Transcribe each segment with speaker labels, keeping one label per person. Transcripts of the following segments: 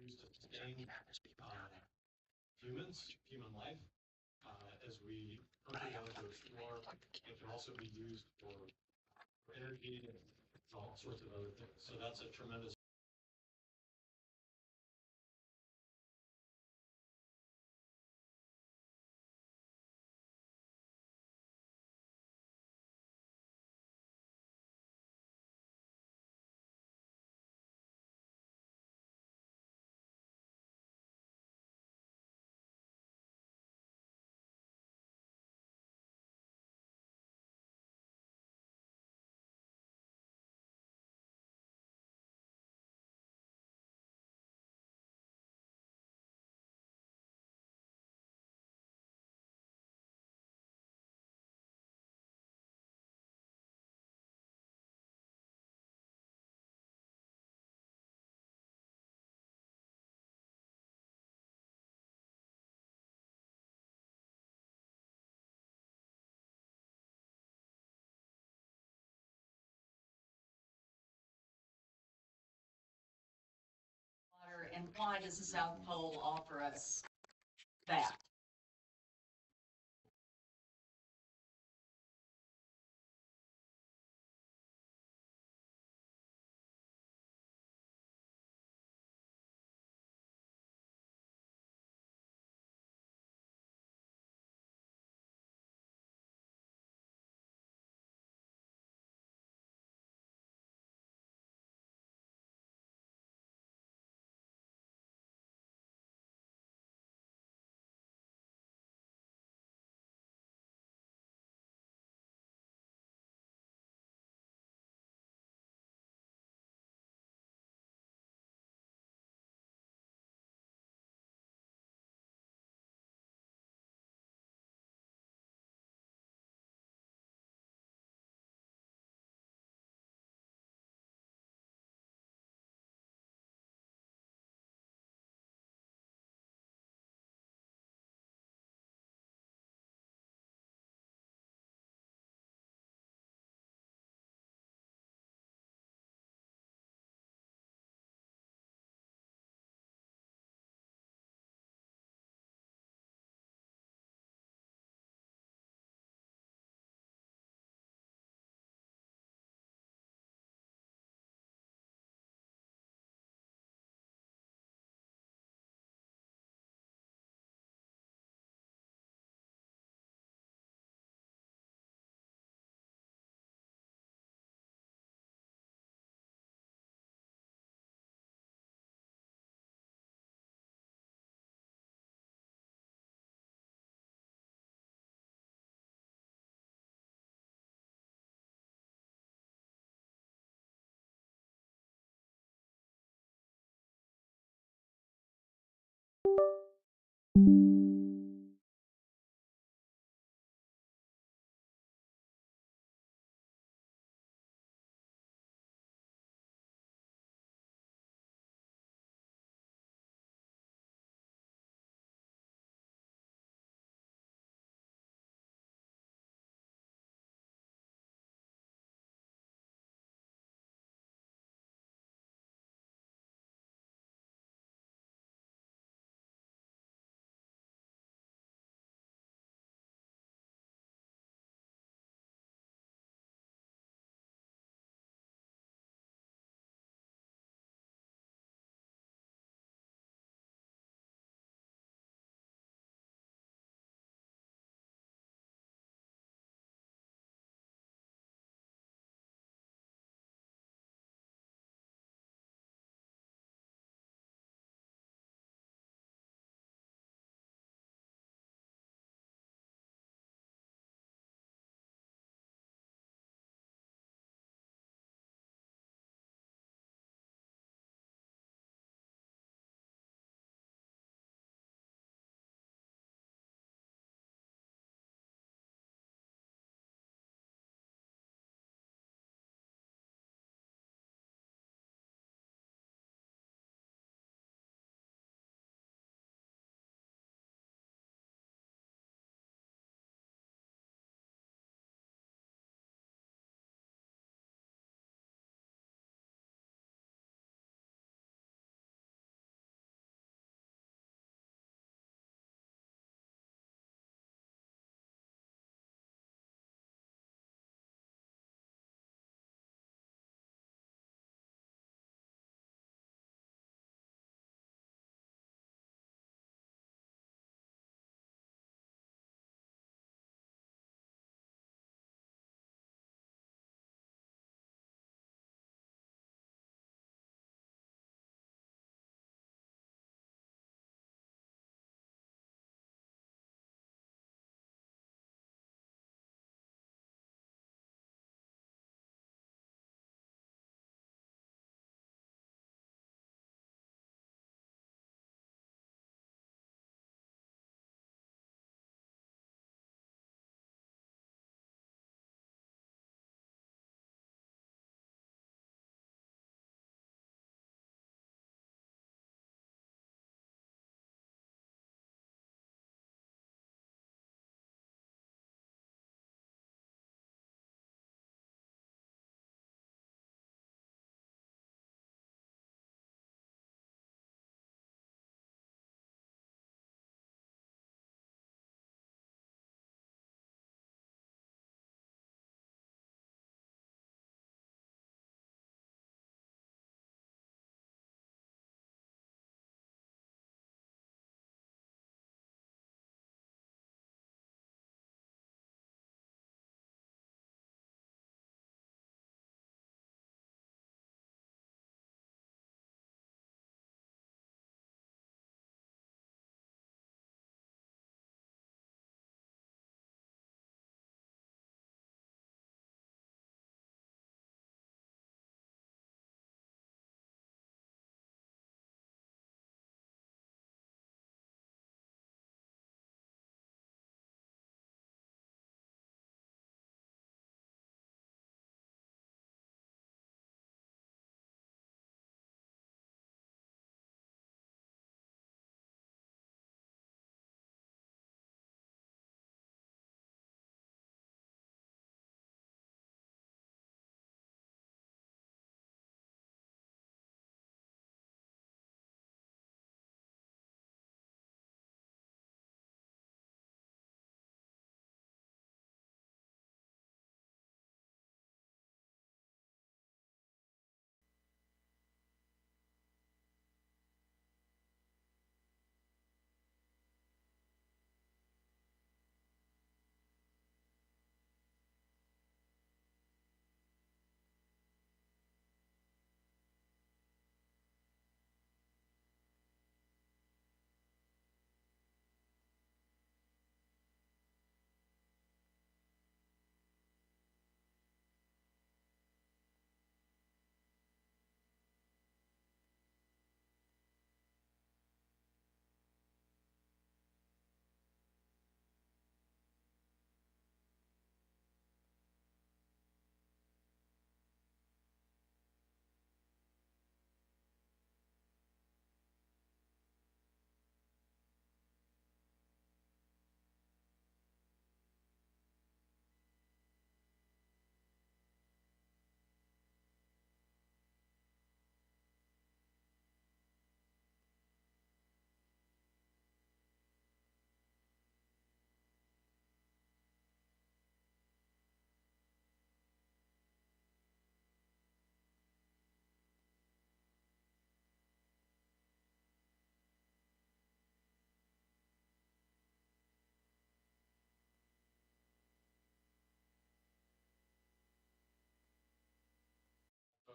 Speaker 1: used to sustain human life, as we hunt down to explore. It can also be used for energy and all sorts of other things. So that's a tremendous
Speaker 2: water, and why does the South Pole offer us that?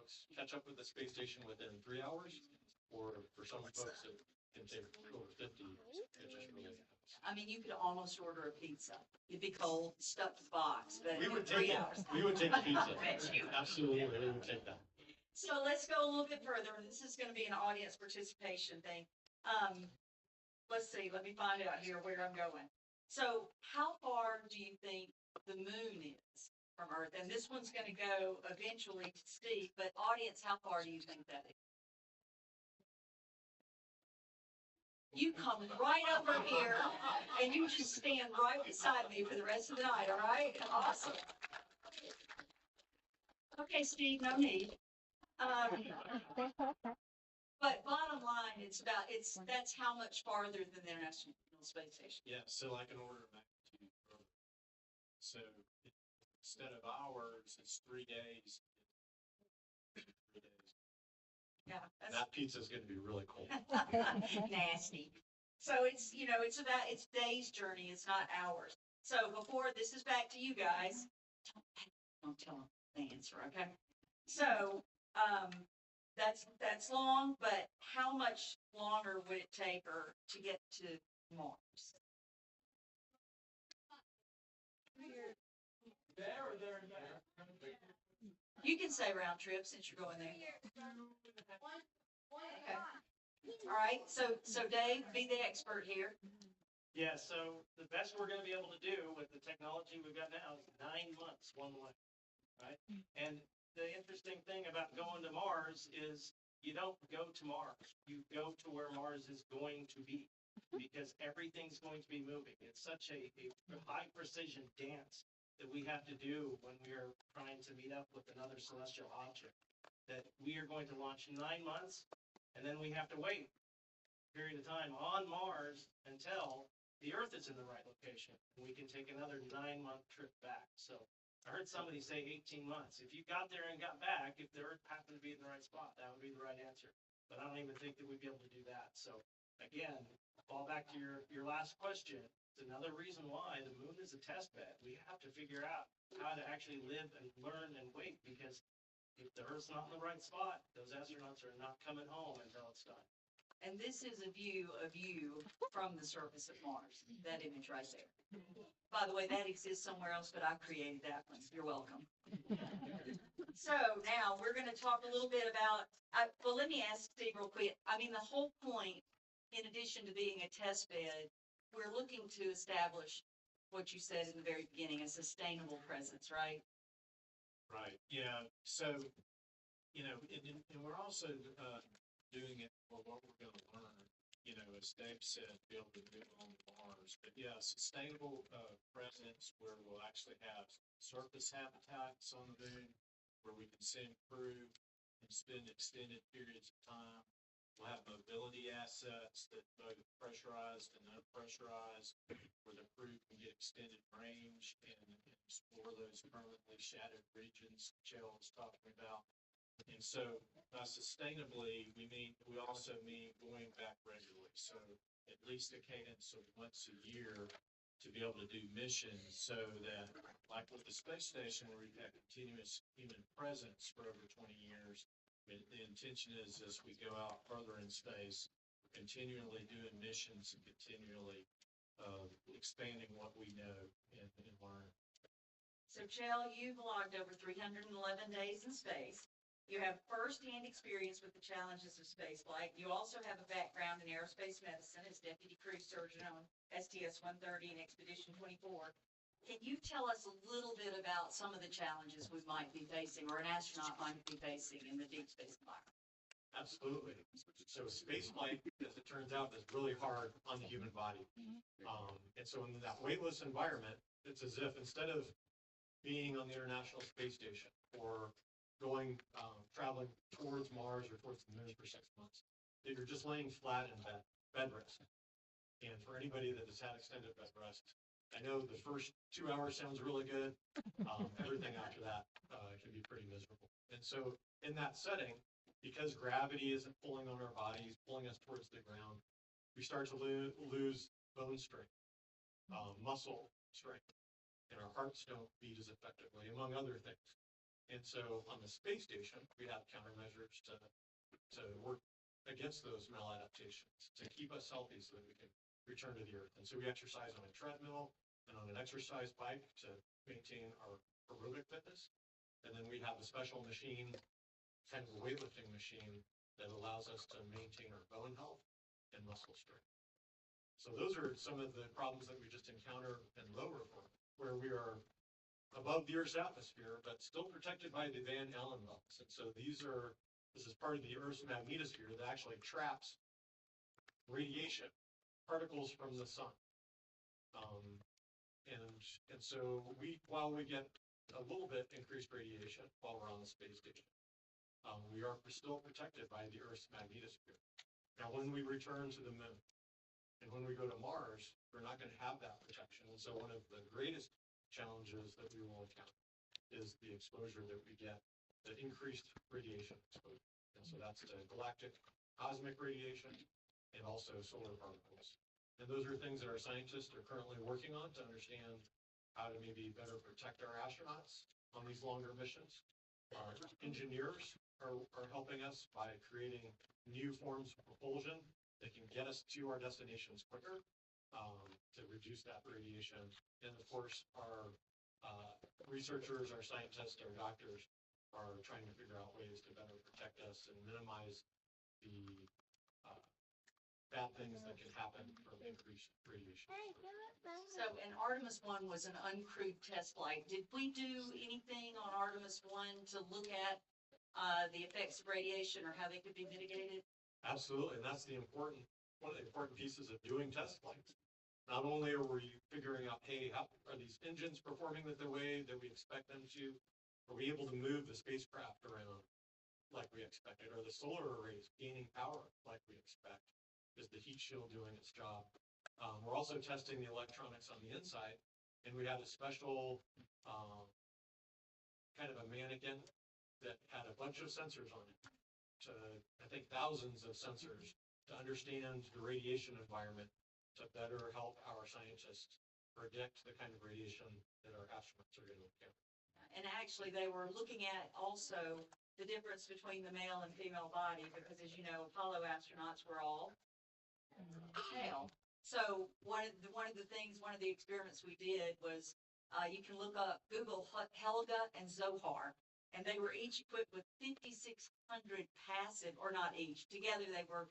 Speaker 1: folks catch up with the space station within 3 hours, or for some folks it can take over 50. It just really happens.
Speaker 2: I mean, you could almost order a pizza. It'd be cold, stuffed in a box, but
Speaker 1: We
Speaker 2: in
Speaker 1: would
Speaker 2: 3
Speaker 1: take it.
Speaker 2: hours.
Speaker 1: We would take pizza.
Speaker 2: Bet you.
Speaker 1: Absolutely, we would take that.
Speaker 2: So let's go a little bit further. This is gonna be an audience participation thing. Let's see, let me find out here where I'm going. So how far do you think the moon is from Earth? And this one's gonna go eventually to Steve, but audience, how far do you think that is? You come right over here and you just stand right beside me for the rest of the night, all right? Awesome. Okay, Steve, no need. But bottom line, that's how much farther than the International Space Station.
Speaker 3: Yeah, so like an order of magnitude. So instead of hours, it's 3 days. 3 days.
Speaker 2: Yeah,
Speaker 1: And
Speaker 2: that's
Speaker 1: that pizza's gonna be really cold.
Speaker 2: nasty. So it's, it's days journey, it's not hours. So before, this is back to you guys. Don't tell them the answer, okay? So, that's long, but how much longer would it take her to get to Mars?
Speaker 3: There or there and there.
Speaker 2: You can say round trip since you're going there. Okay. All right, so Dave, be the expert here.
Speaker 4: Yeah, so the best we're gonna be able to do with the technology we've got now is 9 months one way, right? And the interesting thing about going to Mars is you don't go to Mars, you go to where Mars is going to be, because everything's going to be moving. It's such a high precision dance that we have to do when we are trying to meet up with another celestial object, that we are going to launch 9 months, and then we have to wait a period of time on Mars until the Earth is in the right location. And we can take another 9-month trip back. So I heard somebody say 18 months. If you got there and got back, if the Earth happened to be in the right spot, that would be the right answer. But I don't even think that we'd be able to do that. So again, fall back to your last question. It's another reason why the moon is a test bed. We have to figure out how to actually live and learn and wait, because if the Earth's not in the right spot, those astronauts are not coming home until it's done.
Speaker 2: And this is a view of you from the surface of Mars, that image right there. By the way, that exists somewhere else, but I created that one. You're welcome. So now we're going to talk a little bit about, well, let me ask Steve real quick. I mean, the whole point, in addition to being a test bed, we're looking to establish what you said in the very beginning, a sustainable presence, right?
Speaker 3: Right, yeah, so, and we're also doing it for what we're gonna learn, as Dave said, be able to move on Mars. But yeah, sustainable presence where we'll actually have surface habitats on the moon, where we can send crew and spend extended periods of time. We'll have mobility assets that both pressurized and unpressurized, where the crew can get extended range and explore those permanently shadowed regions Cheryl was talking about. And so by sustainably, we also mean going back regularly. So at least a cadence of once a year to be able to do missions, so that, like with the space station where we've had continuous human presence for over 20 years, the intention is, as we go out further in space, continually doing missions and continually expanding what we know and learn.
Speaker 2: So, Chell, you've logged over 311 days in space. You have first-hand experience with the challenges of spaceflight. You also have a background in aerospace medicine as deputy crew surgeon on STS-130 and Expedition 24. Can you tell us a little bit about some of the challenges we might be facing, or an astronaut might be facing, in the deep space environment?
Speaker 1: Absolutely. So spaceflight, as it turns out, is really hard on the human body. And so in that weightless environment, it's as if instead of being on the International Space Station or traveling towards Mars or towards the moon for 6 months, that you're just laying flat in bed rest. And for anybody that has had extended bed rest, I know the first 2 hours sounds really good. Everything after that can be pretty miserable. And so in that setting, because gravity isn't pulling on our bodies, pulling us towards the ground, we start to lose bone strength, muscle strength, and our hearts don't beat as effectively, among other things. And so on the space station, we have countermeasures to work against those maladaptations, to keep us healthy so that we can return to the Earth. And so we exercise on a treadmill and on an exercise bike to maintain our aerobic fitness. And then we have a special machine, kind of a weightlifting machine, that allows us to maintain our bone health and muscle strength. So those are some of the problems that we just encounter in low Earth orbit, where we are above the Earth's atmosphere, but still protected by the Van Allen belts. And so this is part of the Earth's magnetosphere that actually traps radiation, particles from the sun. And so while we get a little bit increased radiation while we're on the space station, we are still protected by the Earth's magnetosphere. Now, when we return to the moon and when we go to Mars, we're not going to have that protection. And so one of the greatest challenges that we will encounter is the exposure that we get, the increased radiation exposure. And so that's the galactic cosmic radiation and also solar particles. And those are things that our scientists are currently working on to understand how to maybe better protect our astronauts on these longer missions. Our engineers are helping us by creating new forms of propulsion that can get us to our destinations quicker, to reduce that radiation. And of course, our researchers, our scientists, our doctors are trying to figure out ways to better protect us and minimize the bad things that can happen from increased radiation.
Speaker 2: So, and Artemis 1 was an uncrewed test flight. Did we do anything on Artemis 1 to look at the effects of radiation or how they could be mitigated?
Speaker 1: Absolutely, and that's one of the important pieces of doing test flights. Not only are we figuring out, hey, how are these engines performing the way that we expect them to? Are we able to move the spacecraft around like we expected? Are the solar arrays gaining power like we expect? Is the heat shield doing its job? We're also testing the electronics on the inside, and we had a special kind of a mannequin that had a bunch of sensors on it, I think thousands of sensors, to understand the radiation environment, to better help our scientists predict the kind of radiation that our astronauts are going to encounter.
Speaker 2: And actually, they were looking at also the difference between the male and female body, because as you know, Apollo astronauts were all male. So one of the experiments we did was, you can look up, Google Helga and Zohar, and they were each equipped with 5,600 passive, or not each, together they were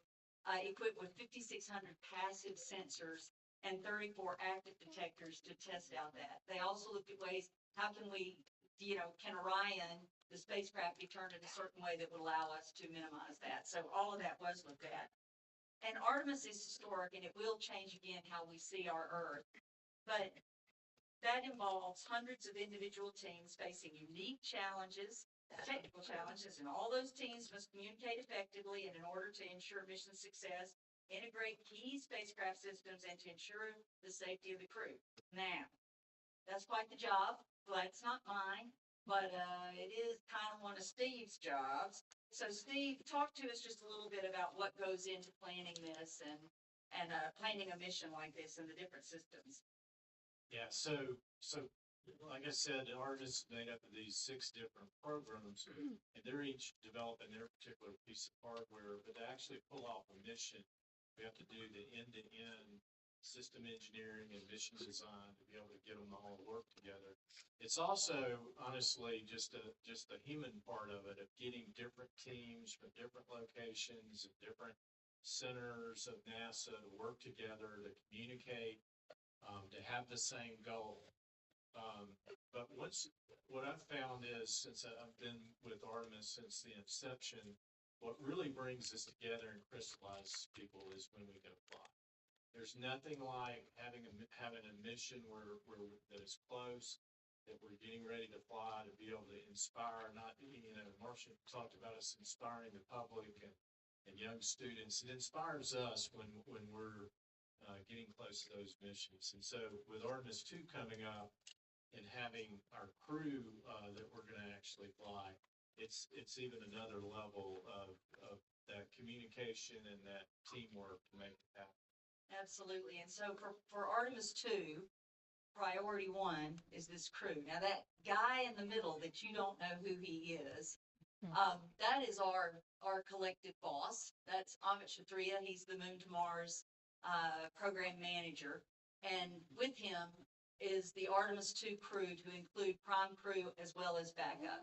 Speaker 2: equipped with 5,600 passive sensors and 34 active detectors to test out that. They also looked at ways, how can we, can Orion, the spacecraft, be turned in a certain way that would allow us to minimize that? So all of that was looked at. And Artemis is historic, and it will change again how we see our Earth. But that involves hundreds of individual teams facing unique challenges, technical challenges, and all those teams must communicate effectively and in order to ensure mission success, integrate key spacecraft systems, and to ensure the safety of the crew. Now, that's quite the job. Well, it's not mine, but it is kind of one of Steve's jobs. So Steve, talk to us just a little bit about what goes into planning this and planning a mission like this and the different systems.
Speaker 3: Yeah, so like I said, Artemis is made up of these 6 different programs, and they're each developing their particular piece of hardware, but to actually pull off a mission, we have to do the end-to-end system engineering and mission design to be able to get them all to work together. It's also, honestly, just the human part of it, of getting different teams from different locations and different centers of NASA to work together, to communicate, to have the same goal. But what I've found is, since I've been with Artemis since the inception, what really brings us together and crystallizes people is when we go fly. There's nothing like having a mission that is close, that we're getting ready to fly, to be able to inspire, Marcia talked about us inspiring the public and young students. It inspires us when we're getting close to those missions. And so with Artemis 2 coming up and having our crew that we're going to actually fly, it's even another level of that communication and that teamwork to make it happen.
Speaker 2: Absolutely. And so for Artemis 2, priority one is this crew. Now that guy in the middle that you don't know who he is, that is our collective boss. That's Amit Kshatriya. He's the Moon to Mars program manager. And with him is the Artemis 2 crew to include prime crew as well as backup.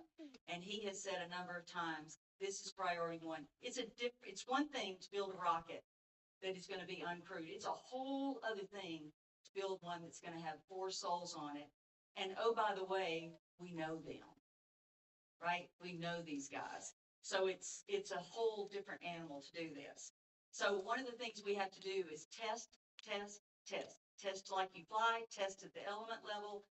Speaker 2: And he has said a number of times, this is priority one. It's one thing to build a rocket that is going to be uncrewed. It's a whole other thing to build one that's going to have 4 souls on it. And oh, by the way, we know them, right? We know these guys. So it's a whole different animal to do this. So one of the things we have to do is test, test, test. Test like you fly, test at the element level,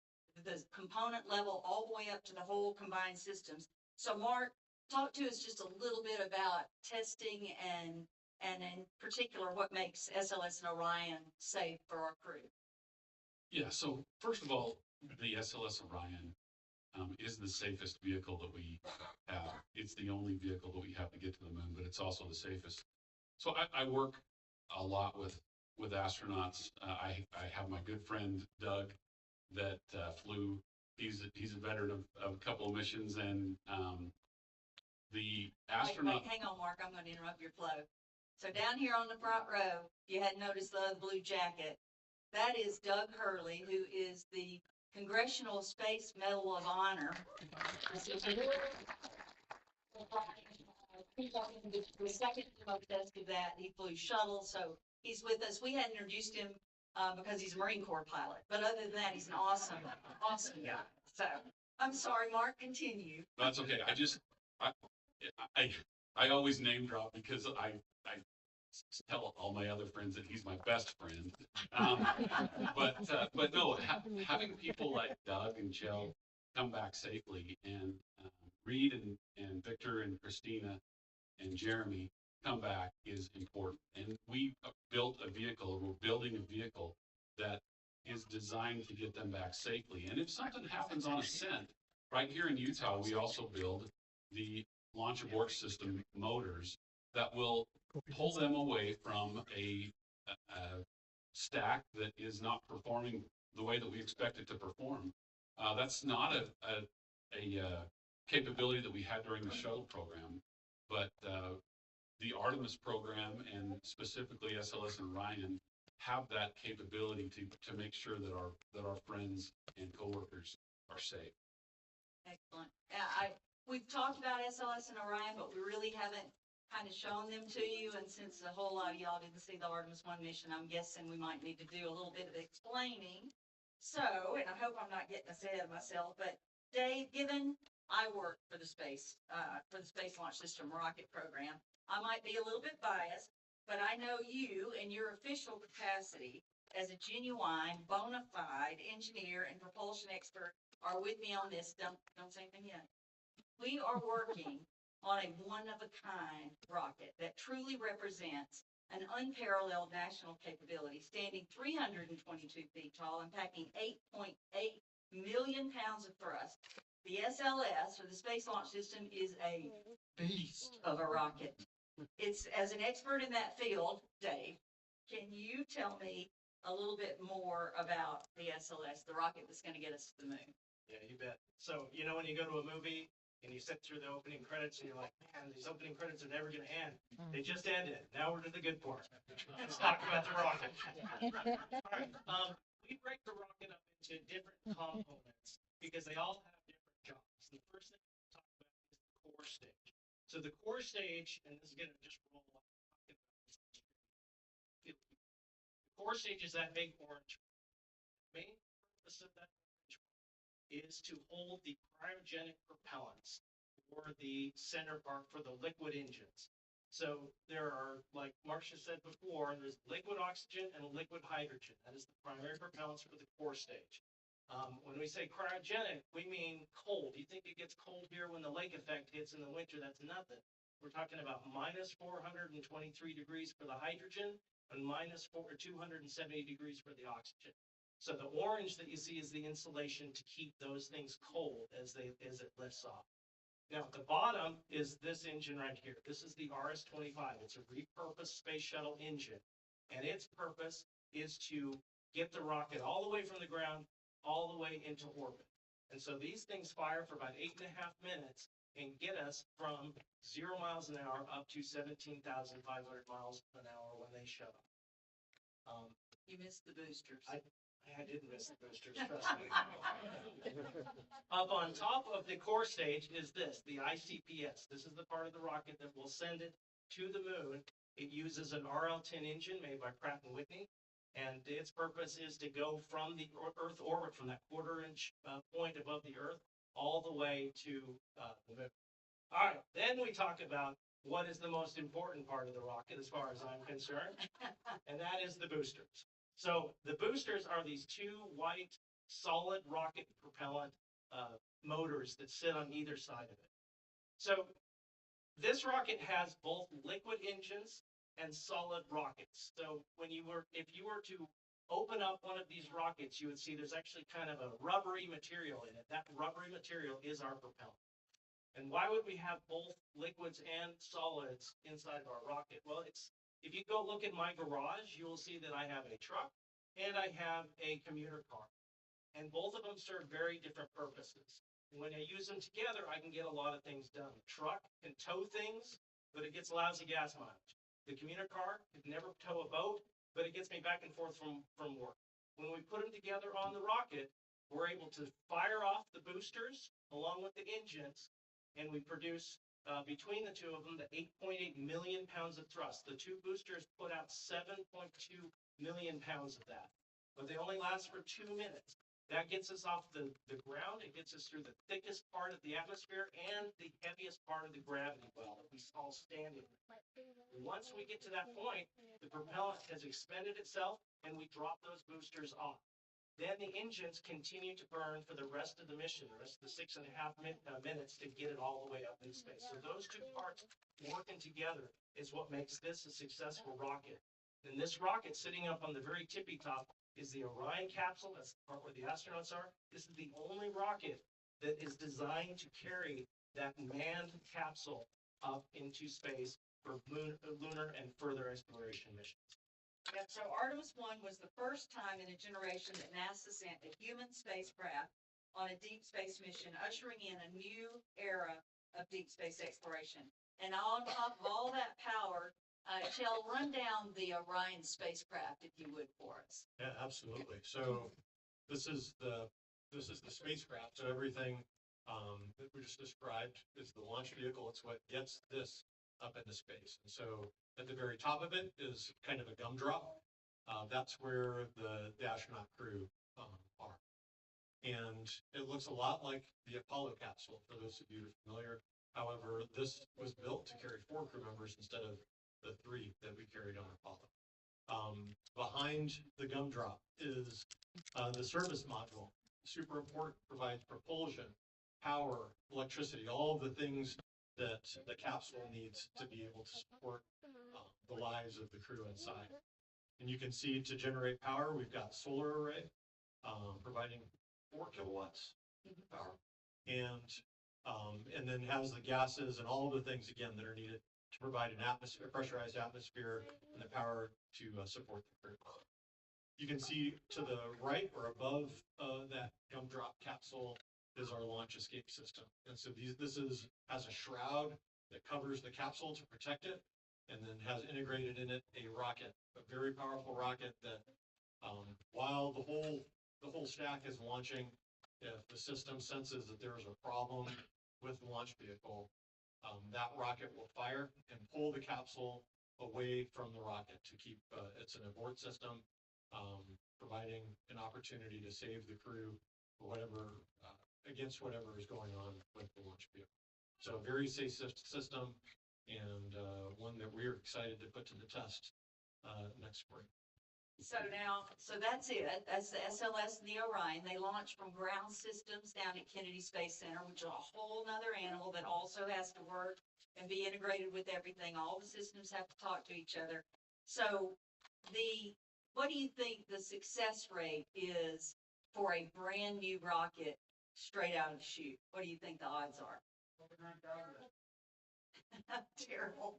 Speaker 2: the component level, all the way up to the whole combined systems. So Mark, talk to us just a little bit about testing and in particular what makes SLS and Orion safe for our crew.
Speaker 5: Yeah, so first of all, the SLS Orion is the safest vehicle that we have. It's the only vehicle that we have to get to the moon, but it's also the safest. So I work a lot with astronauts. I have my good friend Doug that flew. He's a veteran of a couple of missions, and the astronaut.
Speaker 2: Wait, hang on, Mark. I'm going to interrupt your flow. So down here on the front row, you hadn't noticed the blue jacket. That is Doug Hurley, who is the Congressional Space Medal of Honor. The second test of that, he flew shuttle, so he's with us. We hadn't introduced him because he's a Marine Corps pilot, but other than that, he's an awesome guy. So I'm sorry, Mark, continue.
Speaker 5: That's okay. I always name drop because I tell all my other friends that he's my best friend. But no, having people like Doug and Joe come back safely, and Reed and Victor and Christina and Jeremy come back is important. And we built a vehicle, we're building a vehicle that is designed to get them back safely. And if something happens on ascent, right here in Utah, we also build the launch abort system motors that will pull them away from a stack that is not performing the way that we expect it to perform. That's not a capability that we had during the shuttle program, but the Artemis program and specifically SLS and Orion have that capability to make sure that our friends and coworkers are safe.
Speaker 2: Excellent. We've talked about SLS and Orion, but we really haven't kind of shown them to you. And since a whole lot of y'all didn't see the Artemis 1 mission, I'm guessing we might need to do a little bit of explaining. So, and I hope I'm not getting ahead of myself, but Dave, given I work for the Space Launch System rocket program, I might be a little bit biased, but I know you in your official capacity as a genuine, bona fide engineer and propulsion expert are with me on this. Don't say anything yet. We are working on a one-of-a-kind rocket that truly represents an unparalleled national capability, standing 322 feet tall and packing 8.8 million pounds of thrust. The SLS, or the Space Launch System, is a beast of a rocket. It's, as an expert in that field, Dave, can you tell me a little bit more about the SLS, the rocket that's going to get us to the moon?
Speaker 4: Yeah, you bet. So, when you go to a movie and you sit through the opening credits and you're like, man, these opening credits are never going to end. They just ended. Now we're to the good part. Let's talk about the rocket. All right. We break the rocket up into different components because they all have different jobs. The first thing we'll talk about is the core stage. So the core stage, and this is going to just roll off. The core stage is that big orange. The main purpose of that orange is to hold the cryogenic propellants for the center part for the liquid engines. So there are, like Marcia said before, there's liquid oxygen and liquid hydrogen. That is the primary propellants for the core stage. When we say cryogenic, we mean cold. You think it gets cold here when the lake effect hits in the winter? That's nothing. We're talking about minus 423 degrees for the hydrogen and minus 270 degrees for the oxygen. So the orange that you see is the insulation to keep those things cold as it lifts off. Now at the bottom is this engine right here. This is the RS-25. It's a repurposed space shuttle engine, and its purpose is to get the rocket all the way from the ground all the way into orbit. And so these things fire for about 8.5 minutes and get us from 0 miles an hour up to 17,500 miles an hour when they shut off.
Speaker 2: You missed the boosters.
Speaker 4: I didn't miss the boosters, trust me. Up on top of the core stage is this, the ICPS. This is the part of the rocket that will send it to the moon. It uses an RL-10 engine made by Pratt & Whitney, and its purpose is to go from the Earth orbit, from that quarter-inch point above the Earth, all the way to the moon. All right, then we talk about what is the most important part of the rocket as far as I'm concerned, and that is the boosters. So the boosters are these two white solid rocket propellant motors that sit on either side of it. So this rocket has both liquid engines and solid rockets. So if you were to open up one of these rockets, you would see there's actually kind of a rubbery material in it. That rubbery material is our propellant. And why would we have both liquids and solids inside of our rocket? Well, if you go look at my garage, you will see that I have a truck and I have a commuter car. And both of them serve very different purposes. When I use them together, I can get a lot of things done. The truck can tow things, but it gets lousy gas mileage. The commuter car can never tow a boat, but it gets me back and forth from work. When we put them together on the rocket, we're able to fire off the boosters along with the engines, and we produce between the two of them, the 8.8 million pounds of thrust. The two boosters put out 7.2 million pounds of that, but they only last for 2 minutes. That gets us off the ground. It gets us through the thickest part of the atmosphere and the heaviest part of the gravity well that we all stand in. Once we get to that point, the propellant has expended itself and we drop those boosters off. Then the engines continue to burn for the rest of the mission, the rest of the 6.5 minutes to get it all the way up in space. So those two parts working together is what makes this a successful rocket. And this rocket sitting up on the very tippy top is the Orion capsule. That's the part where the astronauts are. This is the only rocket that is designed to carry that manned capsule up into space for lunar and further exploration missions.
Speaker 2: Yeah, so Artemis 1 was the first time in a generation that NASA sent a human spacecraft on a deep space mission, ushering in a new era of deep space exploration. And on top of all that power, Shell, run down the Orion spacecraft, if you would, for us.
Speaker 1: Yeah, absolutely. So this is the spacecraft. So everything that we just described is the launch vehicle. It's what gets this up into space. And so at the very top of it is kind of a gumdrop. That's where the astronaut crew are. And it looks a lot like the Apollo capsule, for those of you who are familiar. However, this was built to carry 4 crew members instead of the 3 that we carried on Apollo. Behind the gumdrop is the service module. Super important, provides propulsion, power, electricity, all of the things that the capsule needs to be able to support the lives of the crew inside. And you can see to generate power, we've got solar array providing 4 kilowatts power, and then has the gases and all of the things again that are needed to provide an atmosphere, pressurized atmosphere, and the power to support the crew. You can see to the right or above that gumdrop capsule is our launch escape system. And so this has a shroud that covers the capsule to protect it, and then has integrated in it a rocket, a very powerful rocket that while the whole stack is launching, if the system senses that there is a problem with the launch vehicle, that rocket will fire and pull the capsule away from the rocket to keep it's an abort system, providing an opportunity to save the crew or whatever against whatever is going on with the launch vehicle. So a very safe system, and one that we're excited to put to the test next spring.
Speaker 2: So that's it. That's the SLS and the Orion. They launch from ground systems down at Kennedy Space Center, which is a whole nother animal that also has to work and be integrated with everything. All the systems have to talk to each other. So what do you think the success rate is for a brand new rocket straight out of the chute? What do you think the odds are? Terrible.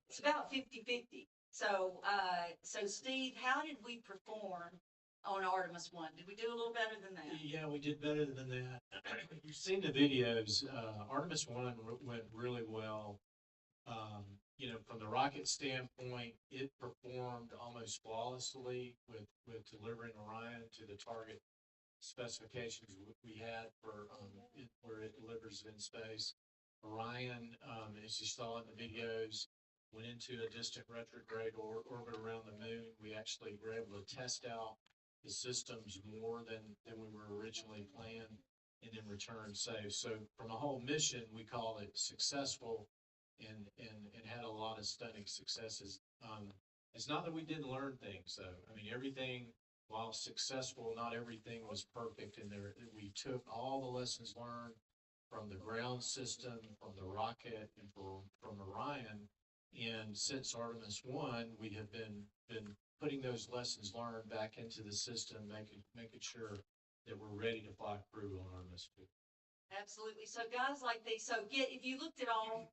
Speaker 2: It's about 50-50. So Steve, how did we perform on Artemis 1. Did we do a little better than that?
Speaker 3: Yeah, we did better than that. You've seen the videos. Artemis 1 went really well. You know, from the rocket standpoint, it performed almost flawlessly with delivering Orion to the target specifications we had for where it delivers in space. Orion, as you saw in the videos, went into a distant retrograde orbit around the moon. We actually were able to test out the systems more than we were originally planned, and then return safe. So from a whole mission, we call it successful, and had a lot of stunning successes. It's not that we didn't learn things, though. I mean, everything, while successful, not everything was perfect. And there, we took all the lessons learned from the ground system, from the rocket, and from Orion. And since Artemis 1, we have been putting those lessons learned back into the system, making sure that we're ready to fly crew on Artemis 2.
Speaker 2: Absolutely. So guys like these, so if you looked at all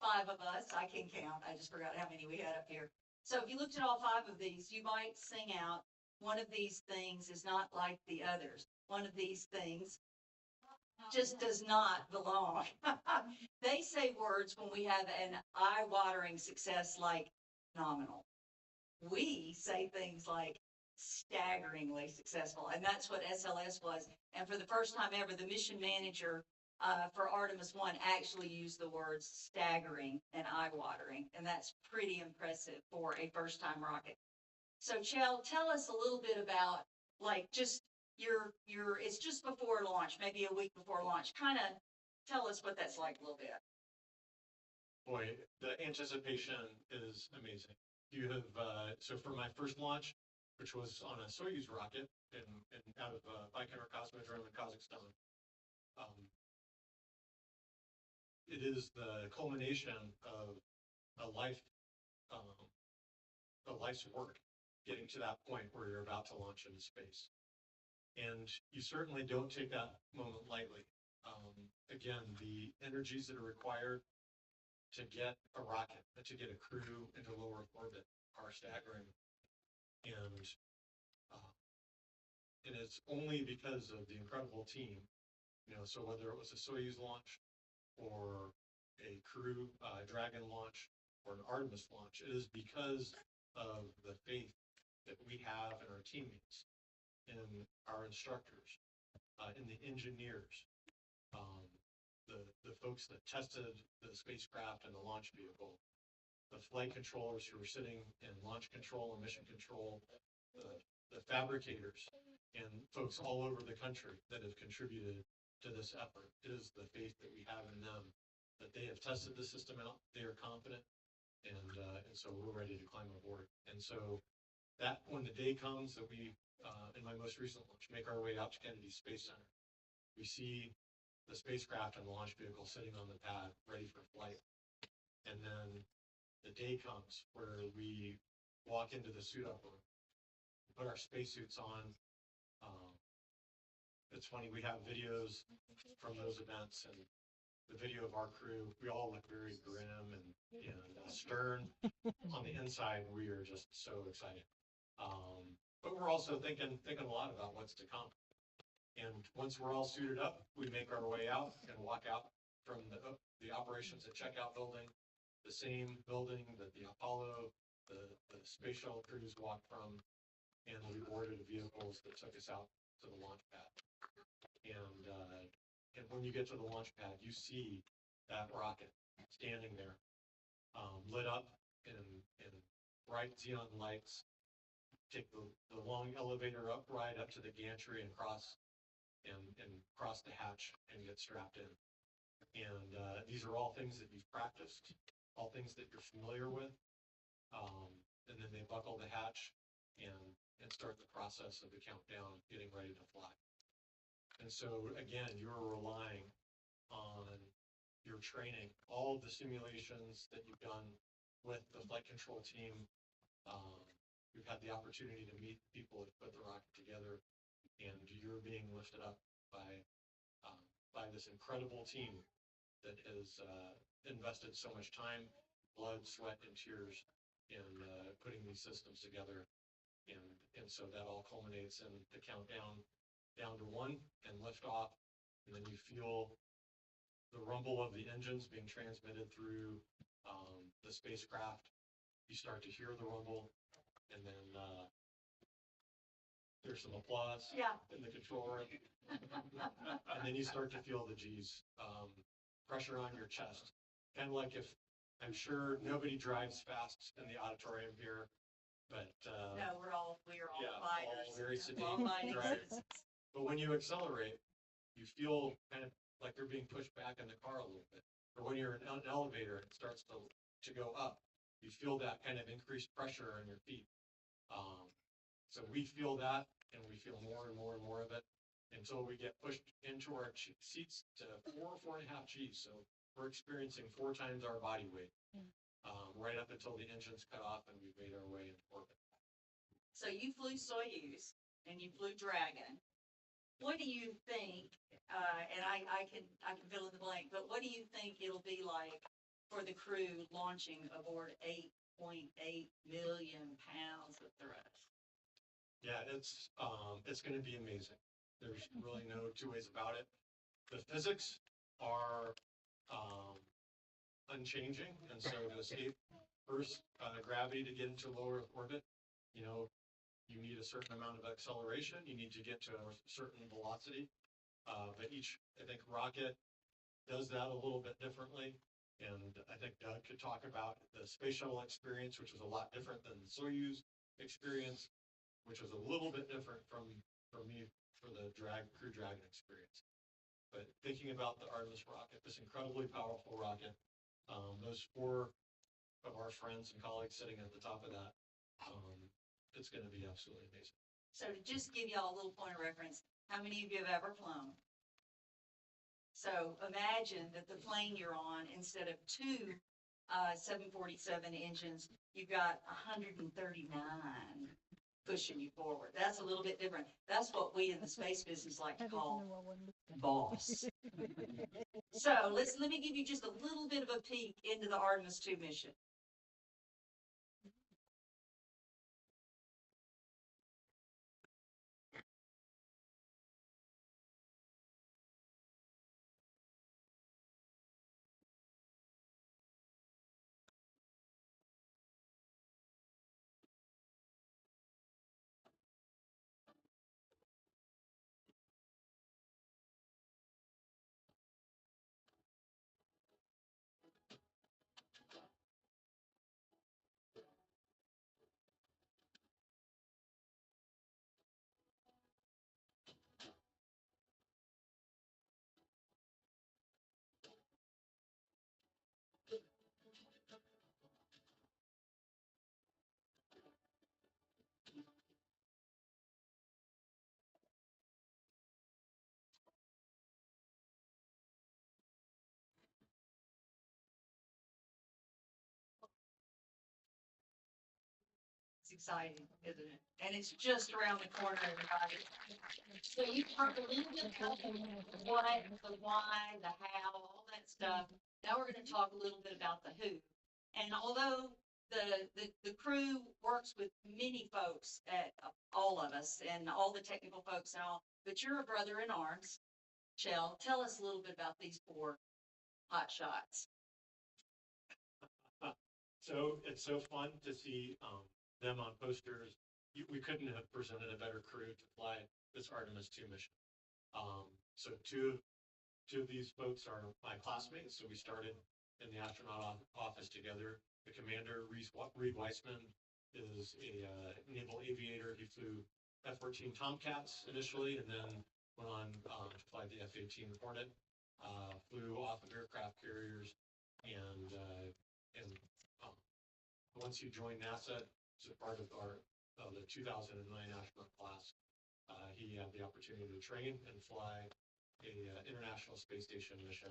Speaker 2: 5 of us, I can count, I just forgot how many we had up here. So if you looked at all 5 of these, you might sing out, one of these things is not like the others. One of these things just does not belong. They say words when we have an eye-watering success like phenomenal. We say things like staggeringly successful, and that's what SLS was. And for the first time ever, the mission manager for Artemis 1 actually used the words staggering and eye-watering, and that's pretty impressive for a first-time rocket. So Chell, tell us a little bit about, like, just it's just before launch, maybe a week before launch. Kind of tell us what that's like a little bit.
Speaker 1: Boy, the anticipation is amazing. You have, so for my first launch, which was on a Soyuz rocket and out of Baikonur Cosmodrome in Kazakhstan, it is the culmination of a life's work, getting to that point where you're about to launch into space. And you certainly don't take that moment lightly. Again, the energies that are required to get a rocket, to get a crew into low Earth orbit are staggering. And it's only because of the incredible team, you know, so whether it was a Soyuz launch or a Crew Dragon launch or an Artemis launch, it is because of the faith that we have in our teammates, in our instructors, in the engineers, the folks that tested the spacecraft and the launch vehicle, the flight controllers who are sitting in launch control and mission control, the fabricators, and folks all over the country that have contributed to this effort. It is the faith that we have in them, that they have tested the system out, they are confident, and so we're ready to climb aboard. And so that, when the day comes that we, in my most recent launch, make our way out to Kennedy Space Center, we see the spacecraft and the launch vehicle sitting on the pad, ready for flight. And then the day comes where we walk into the suit up room, put our spacesuits on. It's funny, we have videos from those events, and the video of our crew, we all look very grim and stern. On the inside, we are just so excited. But we're also thinking a lot about what's to come. And once we're all suited up, we make our way out and walk out from the operations and checkout building, the same building that the Apollo, the space shuttle crews walked from, and we boarded vehicles that took us out to the launch pad. And when you get to the launch pad, you see that rocket standing there, lit up in bright xenon lights. Take the long elevator up, right up to the gantry and cross the hatch and get strapped in. And these are all things that you've practiced, all things that you're familiar with. And then they buckle the hatch and start the process of the countdown, getting ready to fly. And so again, you're relying on your training, all of the simulations that you've done with the flight control team. You've had the opportunity to meet people that put the rocket together, and you're being lifted up by this incredible team that has invested so much time, blood, sweat, and tears in putting these systems together. And so that all culminates in the countdown down to 1 and lift off. And then you feel the rumble of the engines being transmitted through the spacecraft. You start to hear the rumble, and then there's some applause
Speaker 2: Yeah.
Speaker 1: in the control room. And then you start to feel the G's, pressure on your chest. Kind of like if, I'm sure nobody drives fast in the auditorium here, but
Speaker 2: No, we're all
Speaker 1: yeah,
Speaker 2: fighters.
Speaker 1: all very
Speaker 2: We're
Speaker 1: sedate
Speaker 2: all fighting
Speaker 1: drivers.
Speaker 2: citizens.
Speaker 1: But when you accelerate, you feel kind of like you're being pushed back in the car a little bit. Or when you're in an elevator, it starts to go up. You feel that kind of increased pressure on your feet. So we feel that, and we feel more and more and more of it until we get pushed into our seats to 4.5 Gs. So we're experiencing 4 times our body weight, right up until the engine's cut off and we've made our way into orbit.
Speaker 2: So you flew Soyuz and you flew Dragon. What do you think, and I can fill in the blank, but what do you think it'll be like for the crew launching aboard 8.8 million pounds of thrust?
Speaker 1: Yeah, it's going to be amazing. There's really no two ways about it. The physics are unchanging, and so to escape Earth's gravity to get into lower orbit, you need a certain amount of acceleration. You need to get to a certain velocity. But each, I think, rocket does that a little bit differently. And I think Doug could talk about the space shuttle experience, which was a lot different than the Soyuz experience, which was a little bit different for me for the Crew Dragon experience. But thinking about the Artemis rocket, this incredibly powerful rocket, those 4 of our friends and colleagues sitting at the top of that, it's going to be absolutely amazing.
Speaker 2: So to just give y'all a little point of reference, how many of you have ever flown? So imagine that the plane you're on, instead of 2 747 engines, you've got 139 pushing you forward. That's a little bit different. That's what we in the space business like to call boss. So let me give you just a little bit of a peek into the Artemis 2 mission. It's exciting, isn't it? And it's just around the corner, everybody. So you've heard a little bit about the what, the why, the how, all that stuff. Now we're going to talk a little bit about the who. And although the crew works with many folks at all of us and all the technical folks and all, but you're a brother in arms. Shell, tell us a little bit about these 4 hot shots.
Speaker 1: So it's so fun to see them on posters. We couldn't have presented a better crew to fly this Artemis 2 mission. So two of these folks are my classmates. So we started in the astronaut office together. The commander, Reed Weissman, is a naval aviator. He flew F-14 Tomcats initially, and then went on to fly the F-18 Hornet. Flew off of aircraft carriers, and once he joined NASA, as a part of the 2009 astronaut class, he had the opportunity to train and fly a International Space Station mission,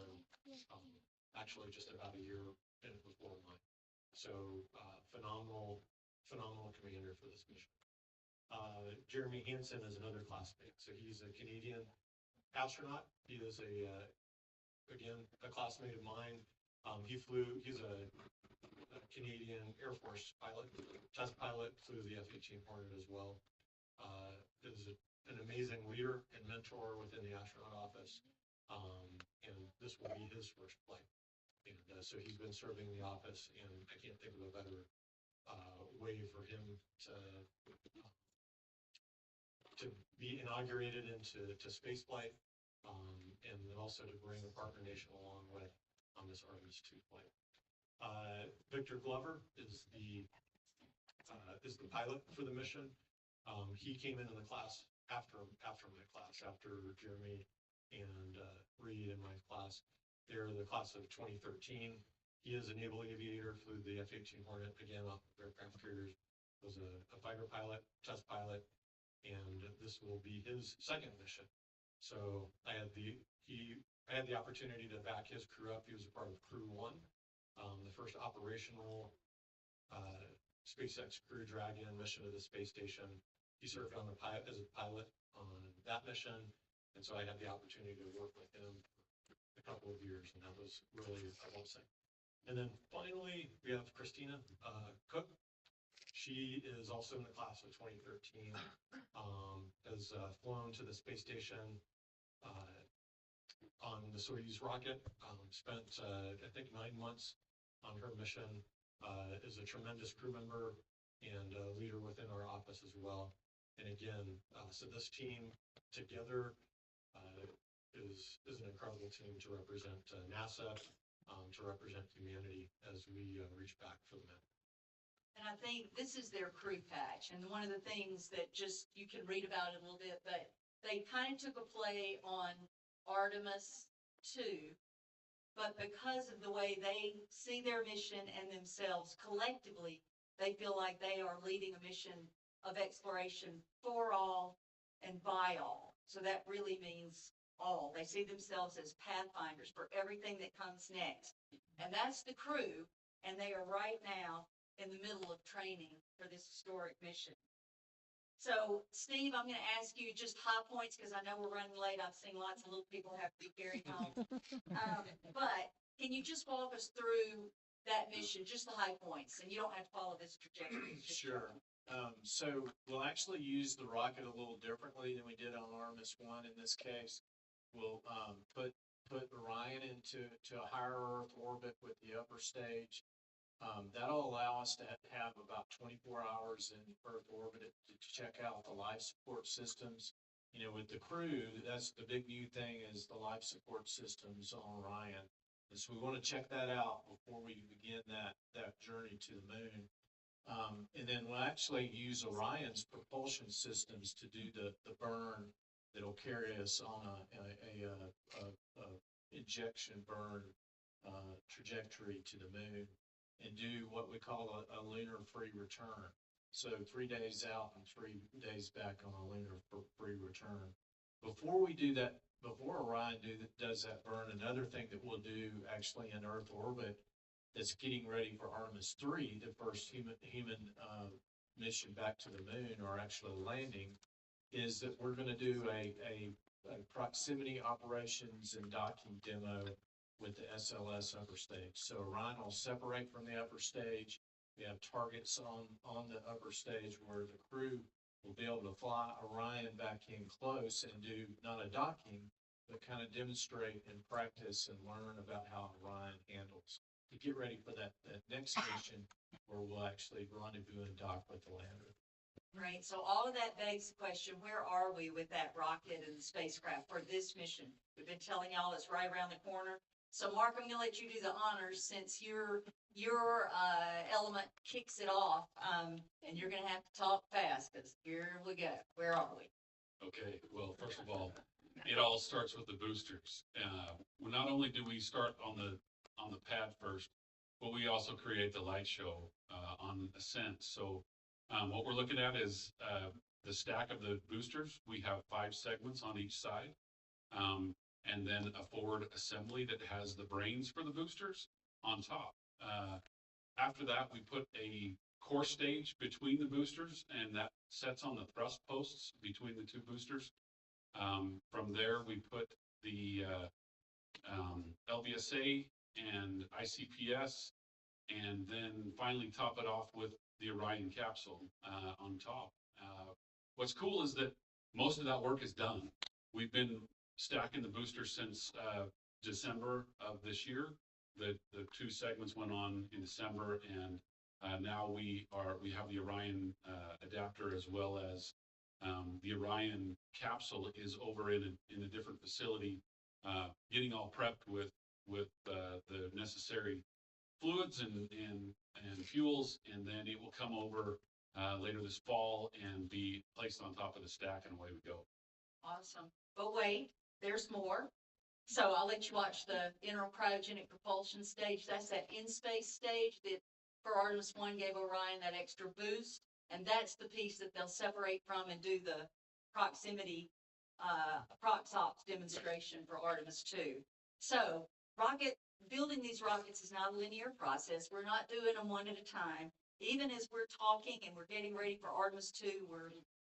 Speaker 1: actually just about a year before mine. So phenomenal commander for this mission. Jeremy Hansen is another classmate. So he's a Canadian astronaut. He is again, a classmate of mine. He's a Canadian Air Force pilot, test pilot, flew the F-18 Hornet as well. Is an amazing leader and mentor within the astronaut office. And this will be his first flight. And so he's been serving the office, and I can't think of a better way for him to be inaugurated into space flight, and then also to bring a partner nation along with on this Artemis 2 flight. Victor Glover is the pilot for the mission. He came into the class after my class, after Jeremy and Reed and my class. They're the class of 2013. He is a naval aviator, flew the F-18 Hornet, again off of aircraft carriers, was a fighter pilot, test pilot, and this will be his second mission. So I had the opportunity to back his crew up. He was a part of Crew 1, the first operational SpaceX Crew Dragon mission to the space station. He served as a pilot on that mission, and so I had the opportunity to work with him for a couple of years, and that was really a blessing. And then finally, we have Christina Cook. She is also in the class of 2013, has flown to the space station on the Soyuz rocket, spent, I think, 9 months on her mission, is a tremendous crew member and a leader within our office as well. And again, so this team together is an incredible team to represent NASA, to represent humanity as we reach back for the moon.
Speaker 2: And I think this is their crew patch. And one of the things that just, you can read about it a little bit, but they kind of took a play on Artemis 2, but because of the way they see their mission and themselves collectively, they feel like they are leading a mission of exploration for all and by all. So that really means all. They see themselves as pathfinders for everything that comes next. And that's the crew, and they are right now in the middle of training for this historic mission. So, Steve, I'm going to ask you just high points because I know we're running late. I've seen lots of little people have to be carried home. But can you just walk us through that mission, just the high points, and you don't have to follow this trajectory.
Speaker 3: Sure. So we'll actually use the rocket a little differently than we did on Artemis 1 in this case. We'll put Orion into a higher Earth orbit with the upper stage. That'll allow us to have about 24 hours in Earth orbit to check out the life support systems. You know, with the crew, that's the big new thing is the life support systems on Orion. And so we want to check that out before we begin that journey to the moon. And then we'll actually use Orion's propulsion systems to do the burn that'll carry us on a injection burn trajectory to the moon and do what we call a lunar free return. So 3 days out and 3 days back on a lunar free return. Before we do that, before Orion does that burn, another thing that we'll do actually in Earth orbit that's getting ready for Artemis 3, the first human mission back to the moon, or actually landing, is that we're going to do a proximity operations and docking demo with the SLS upper stage. So Orion will separate from the upper stage. We have targets on the upper stage where the crew will be able to fly Orion back in close and do not a docking, but kind of demonstrate and practice and learn about how Orion handles to get ready for that next mission where we'll actually rendezvous and dock with the lander.
Speaker 2: Right, so all of that begs the question, where are we with that rocket and the spacecraft for this mission? We've been telling y'all it's right around the corner. So Mark, I'm gonna let you do the honors since your element kicks it off, and you're gonna have to talk fast, because here we go. Where are we?
Speaker 5: Okay, well, first of all, it all starts with the boosters. Well, not only do we start on the pad first, but we also create the light show on ascent. So what we're looking at is the stack of the boosters. We have 5 segments on each side, and then a forward assembly that has the brains for the boosters on top. After that, we put a core stage between the boosters, and that sets on the thrust posts between the 2 boosters. From there, we put the LVSA and ICPS, and then finally top it off with the Orion capsule on top. What's cool is that most of that work is done. We've been stacking the booster since December of this year. The two segments went on in December, and now we have the Orion adapter, as well as the Orion capsule is over in a different facility, getting all prepped with the necessary fluids and fuels, and then it will come over later this fall and be placed on top of the stack, and away we go.
Speaker 2: Awesome. But wait, there's more. So I'll let you watch the internal cryogenic propulsion stage. That's that in-space stage that for Artemis 1 gave Orion that extra boost. And that's the piece that they'll separate from and do the proximity, prox-ops demonstration for Artemis 2. So building these rockets is not a linear process. We're not doing them one at a time. Even as we're talking and we're getting ready for Artemis 2,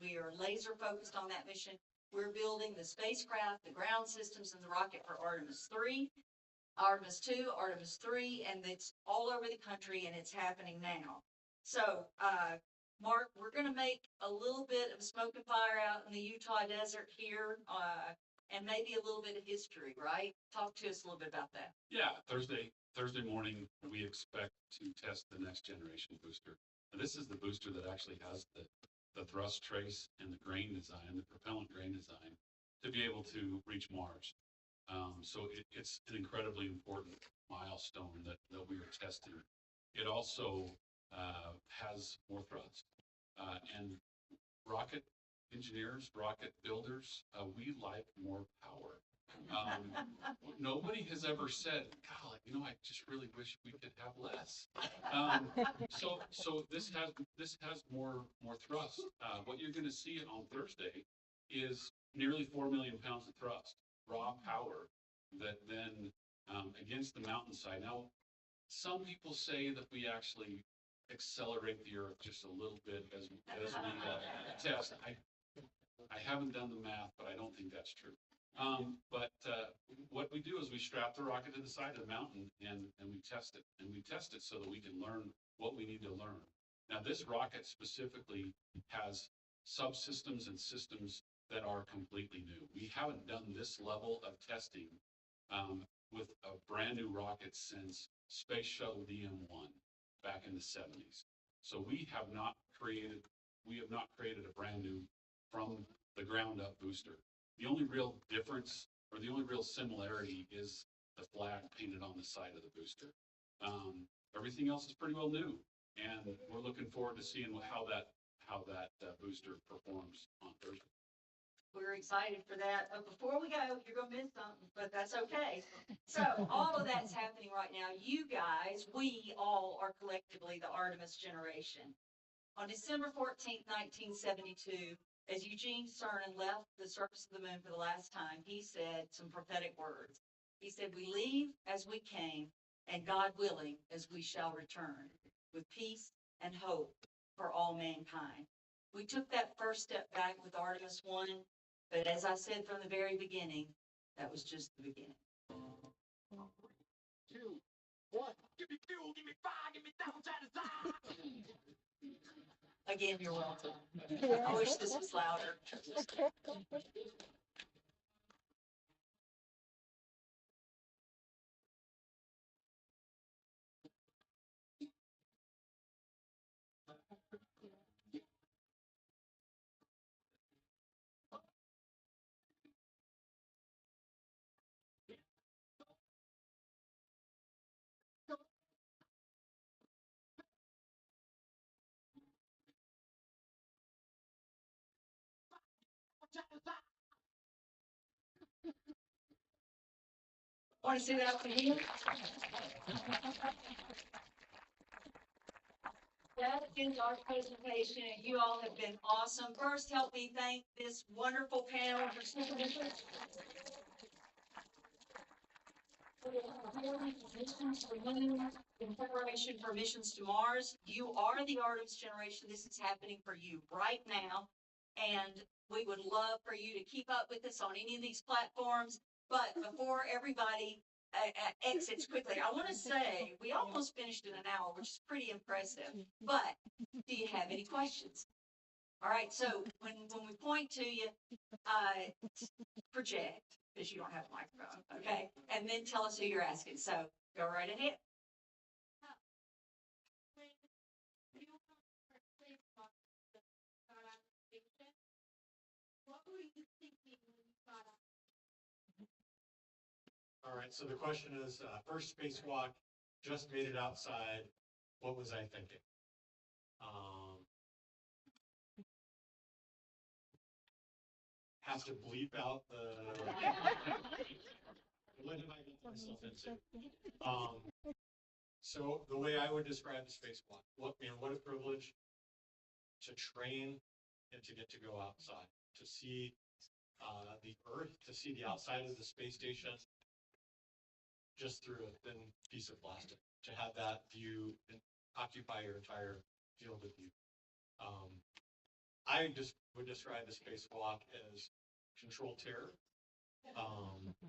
Speaker 2: we are laser focused on that mission. We're building the spacecraft, the ground systems, and the rocket for Artemis 3, Artemis 2, Artemis 3, and it's all over the country, and it's happening now. So, Mark, we're going to make a little bit of smoke and fire out in the Utah desert here, and maybe a little bit of history, right? Talk to us a little bit about that.
Speaker 5: Yeah, Thursday morning, we expect to test the next generation booster. And this is the booster that actually has the thrust trace and the grain design, the propellant grain design, to be able to reach Mars. So it's an incredibly important milestone that we are testing. It also has more thrust. And rocket engineers, rocket builders, we like more power. Nobody has ever said, "God, I just really wish we could have less." So this has more thrust. What you're going to see on Thursday is nearly 4 million pounds of thrust, raw power, that then against the mountainside. Now, some people say that we actually accelerate the Earth just a little bit as we test. I haven't done the math, but I don't think that's true. But what we do is we strap the rocket to the side of the mountain and we test it. And we test it so that we can learn what we need to learn. Now, this rocket specifically has subsystems and systems that are completely new. We haven't done this level of testing with a brand new rocket since Space Shuttle DM-1 back in the 70s. So we have not created a brand new from the ground up booster. The only real difference, or the only real similarity, is the flag painted on the side of the booster. Everything else is pretty well new, and we're looking forward to seeing how that booster performs on Thursday.
Speaker 2: We're excited for that. Before we go, you're going to miss something, but that's okay. So all of that's happening right now. You guys, we all are collectively the Artemis generation. On December 14th, 1972, as Eugene Cernan left the surface of the moon for the last time, he said some prophetic words. He said, "We leave as we came, and God willing, as we shall return, with peace and hope for all mankind." We took that first step back with Artemis 1, but as I said from the very beginning, that was just the beginning.
Speaker 6: 2, 1, give me fuel, give me fire, give me double satisfied.
Speaker 2: Again, you're welcome. I wish this was louder. Want to see that from here? That is our presentation, and you all have been awesome. First, help me thank this wonderful panel for missions for moon, in preparation for missions to Mars. You are the Artemis generation. This is happening for you right now, and we would love for you to keep up with us on any of these platforms. But before everybody exits quickly. I want to say we almost finished in an hour, which is pretty impressive. But do you have any questions? All right. So when we point to you, project because you don't have a microphone, okay? And then tell us who you're asking. So go right ahead.
Speaker 1: All right, so the question is, first spacewalk, just made it outside. What was I thinking? Have to bleep out the. What did I get myself into? So the way I would describe the spacewalk, what a privilege to train and to get to go outside, to see the Earth, to see the outside of the space station just through a thin piece of plastic, to have that view and occupy your entire field of view. I just would describe the spacewalk as controlled terror.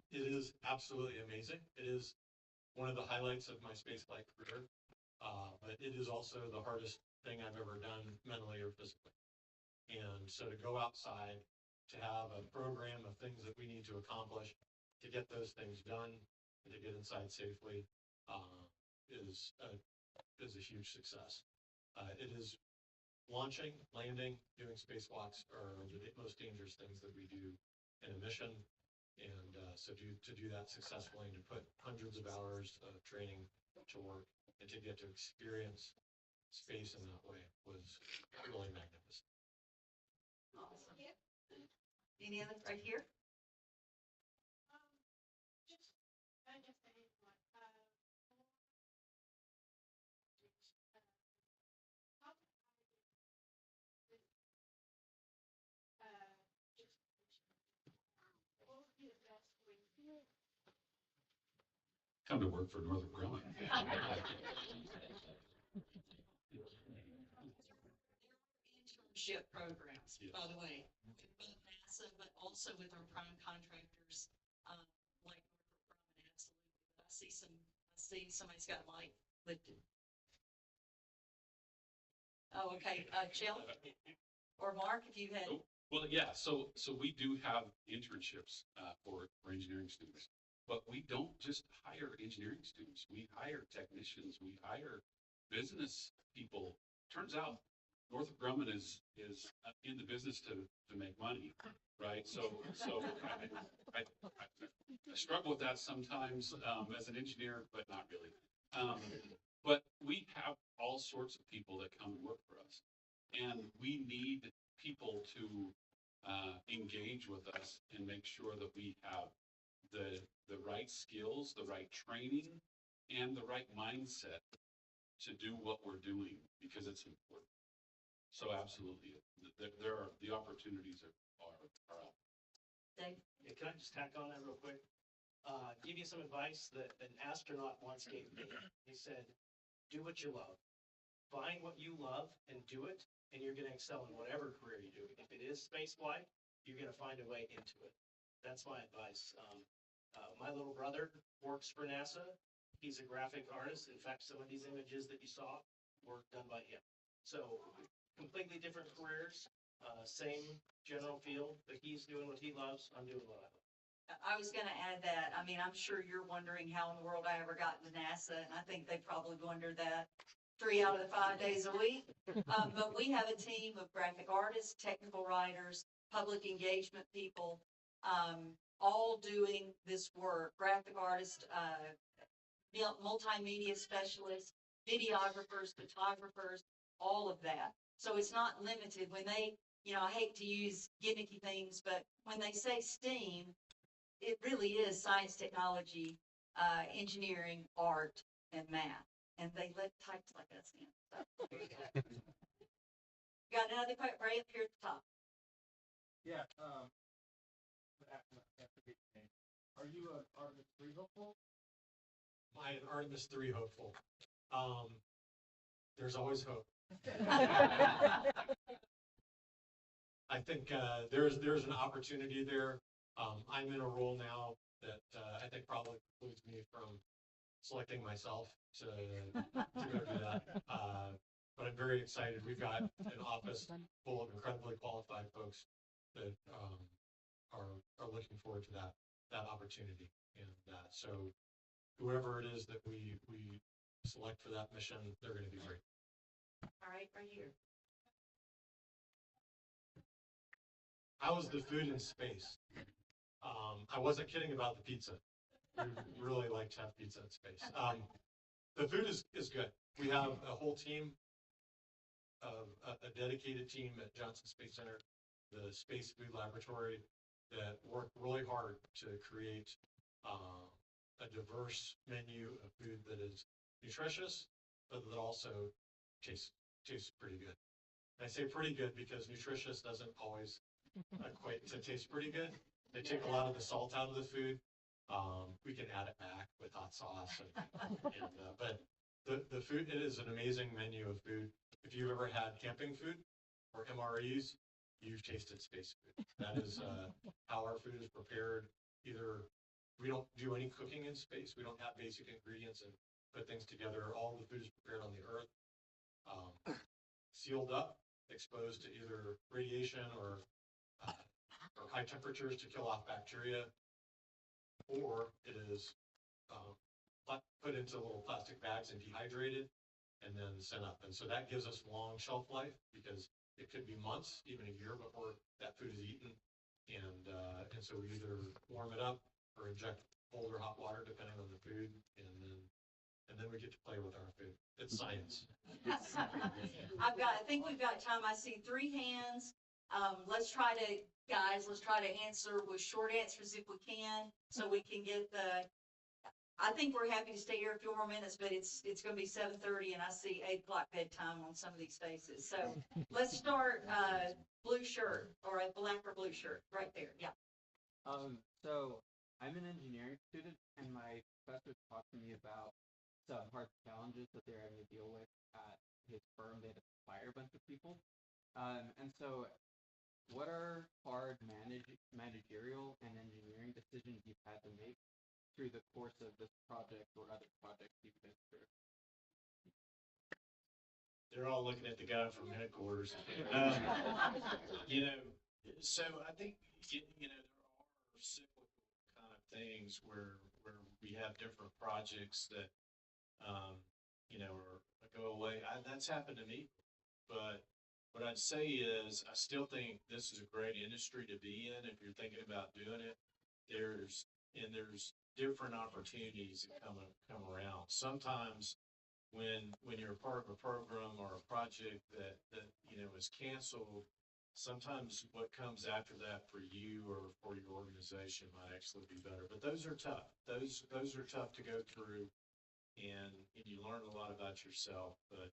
Speaker 1: It is absolutely amazing. It is one of the highlights of my spaceflight career, but it is also the hardest thing I've ever done mentally or physically. And so to go outside, to have a program of things that we need to accomplish, to get those things done, and to get inside safely, is a huge success. It is launching, landing, doing spacewalks are the most dangerous things that we do in a mission. And so to do that successfully and to put hundreds of hours of training to work and to get to experience space in that way was really magnificent.
Speaker 2: Awesome. Any other right here?
Speaker 5: Come to work for Northrop Grumman.
Speaker 2: Internship programs,
Speaker 5: Yes.
Speaker 2: by the way, with both NASA, but also with our prime contractors, like Northrop Grumman, absolutely. I see somebody's got a mic lifted. Oh, okay, Jill or Mark, if you had.
Speaker 5: Oh, well, yeah, so we do have internships for engineering students, but we don't just hire engineering students. We hire technicians, we hire business people. Turns out Northrop Grumman is in the business to make money, right? So I struggle with that sometimes as an engineer, but not really. But we have all sorts of people that come and work for us, and we need people to engage with us and make sure that we have the right skills, the right training, and the right mindset to do what we're doing because it's important. So absolutely, there are the opportunities are out.
Speaker 2: Dave?
Speaker 4: Yeah, can I just tack on that real quick? Give you some advice that an astronaut once gave me. He said, do what you love. Find what you love and do it, and you're going to excel in whatever career you do. If it is spaceflight, you're going to find a way into it. That's my advice. My little brother works for NASA. He's a graphic artist. In fact, some of these images that you saw were done by him. So completely different careers, same general field, but he's doing what he loves. I'm doing what I love.
Speaker 2: I was going to add that. I mean, I'm sure you're wondering how in the world I ever got into NASA, and I think they probably wondered that 3 out of the 5 days a week. But we have a team of graphic artists, technical writers, public engagement people, all doing this work. Graphic artists, multimedia specialists, videographers, photographers, all of that. So it's not limited. When they, I hate to use gimmicky things, but when they say STEAM, it really is science, technology, engineering, art, and math. And they let types like us in. So there you go. Got another question right up here at the top.
Speaker 7: Yeah, are you an Artemis 3 hopeful?
Speaker 1: Am I an Artemis 3 hopeful? There's always hope. I think there's an opportunity there I'm in a role now that I think probably precludes me from selecting myself to go do that. But I'm very excited. We've got an office full of incredibly qualified folks that are looking forward to that opportunity. And so whoever it is that we select for that mission, they're going to be great.
Speaker 2: All right, right here.
Speaker 1: How is the food in space? I wasn't kidding about the pizza. We really like to have pizza in space. The food is good. We have a whole team, a dedicated team at Johnson Space Center, the Space Food Laboratory, that work really hard to create a diverse menu of food that is nutritious, but that also tastes pretty good. And I say pretty good because nutritious doesn't always equate to taste pretty good. They take a lot of the salt out of the food. We can add it back with hot sauce, but the food, it is an amazing menu of food. If you've ever had camping food or MREs, you've tasted space food. That is how our food is prepared. Either we don't do any cooking in space. We don't have basic ingredients and put things together. All the food is prepared on the Earth, sealed up, exposed to either radiation or high temperatures to kill off bacteria, or it is put into little plastic bags and dehydrated and then sent up. And so that gives us long shelf life because it could be months, even a year before that food is eaten. And so we either warm it up or inject cold or hot water depending on the food, and then we get to play with our food. It's science.
Speaker 2: I think we've got time. I see 3 hands. Let's try to answer with short answers if we can, so we can get I think we're happy to stay here a few more minutes, but it's going to be 7:30 and I see 8 o'clock bedtime on some of these faces. So let's start, blue shirt or a black or blue shirt right there. Yeah.
Speaker 8: So I'm an engineering student and my professor talked to me about some hard challenges that they're having to deal with at his firm. They had to fire a bunch of people. And so what are hard managerial and engineering decisions you've had to make through the course of this project or other projects you've been through?
Speaker 3: They're all looking at the guy from headquarters. So I think, there are cyclical kind of things where we have different projects that, go away. That's happened to me, but what I'd say is I still think this is a great industry to be in if you're thinking about doing it. There's different opportunities that come around. Sometimes when you're part of a program or a project that is canceled, sometimes what comes after that for you or for your organization might actually be better. But those are tough. Those are tough to go through, and you learn a lot about yourself. But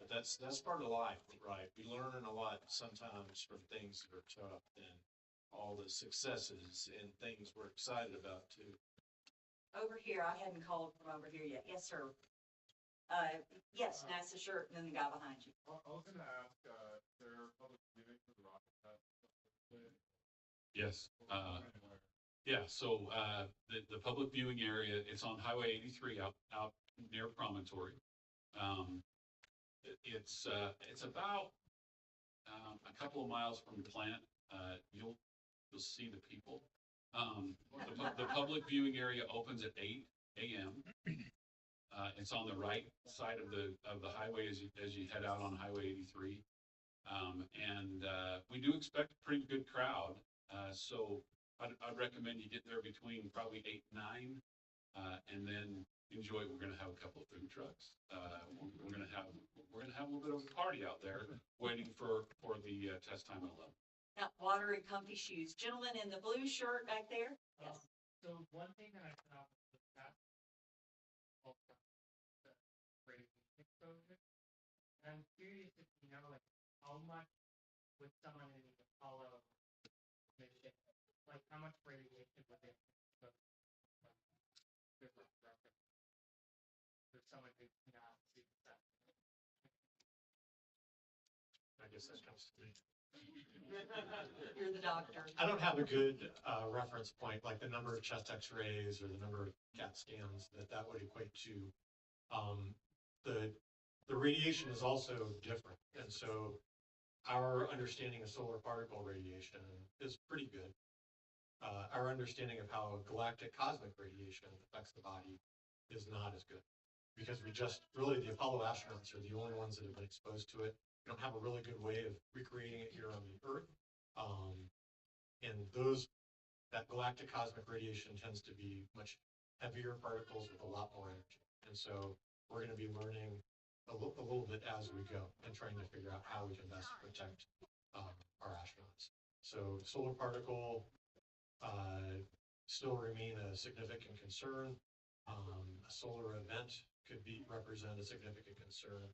Speaker 3: that's part of life, right? We learn a lot sometimes from things that are tough than all the successes and things we're excited about too.
Speaker 2: Over here, I hadn't called from over here yet. Yes, sir. Yes, NASA shirt, and then the guy behind you.
Speaker 7: I was going to ask, their public viewing for the rocket test.
Speaker 5: Yes. Yeah. So the public viewing area, it's on Highway 83 out near Promontory. It's about a couple of miles from the plant. You'll see the people. The public viewing area opens at 8 a.m. It's on the right side of the highway as you head out on Highway 83. And we do expect a pretty good crowd. So I'd recommend you get there between probably 8 and 9, and then enjoy. We're going to have a couple of food trucks. We're going to have a little bit of a party out there waiting for the test time at 11.
Speaker 2: Now, water and comfy shoes. Gentleman in the blue shirt back there. Yes.
Speaker 7: So one thing that I found was that radiation exposure. And I'm curious if you know, like, how much would someone in the Apollo mission, like, how much radiation would they expose for someone who cannot see the sun?
Speaker 1: I guess that comes to me.
Speaker 2: You're the doctor.
Speaker 1: I don't have a good reference point, like the number of chest X-rays or the number of CAT scans that would equate to. The radiation is also different, and so our understanding of solar particle radiation is pretty good. Our understanding of how galactic cosmic radiation affects the body is not as good, because the Apollo astronauts are the only ones that have been exposed to it. We don't have a really good way of recreating it here on the Earth. And that galactic cosmic radiation tends to be much heavier particles with a lot more energy. And so we're going to be learning a little bit as we go and trying to figure out how we can best protect our astronauts. So solar particle still remain a significant concern. A solar event could represent a significant concern.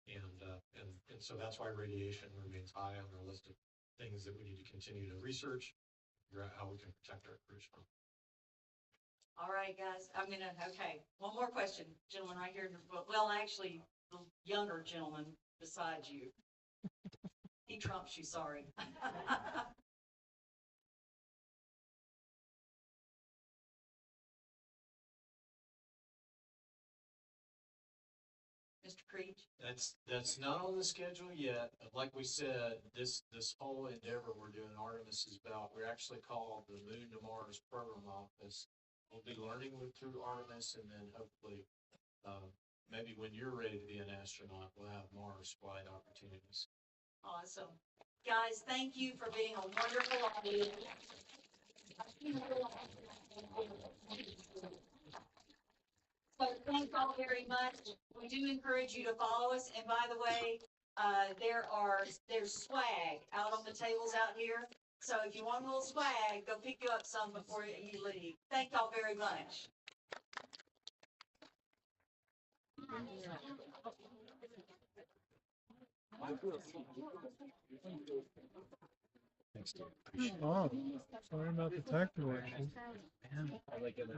Speaker 1: And so that's why radiation remains high on our list of things that we need to continue to research, figure out how we can protect our crews from.
Speaker 2: All right, guys, okay, one more question, gentleman right here. Well, actually, the younger gentleman beside you. He trumps you, sorry. Mr. Creech?
Speaker 3: That's not on the schedule yet. Like we said, this whole endeavor we're doing Artemis is about, we're actually called the Moon to Mars Program Office. We'll be learning through Artemis, and then hopefully, maybe when you're ready to be an astronaut, we'll have Mars flight opportunities.
Speaker 2: Awesome. Guys, thank you for being a wonderful audience. So thank y'all very much. We do encourage you to follow us. And by the way, there's swag out on the tables out here. So if you want a little swag, go pick you up some before you leave. Thank y'all very much.
Speaker 9: Oh, sorry about the technical issue. Man, I like it.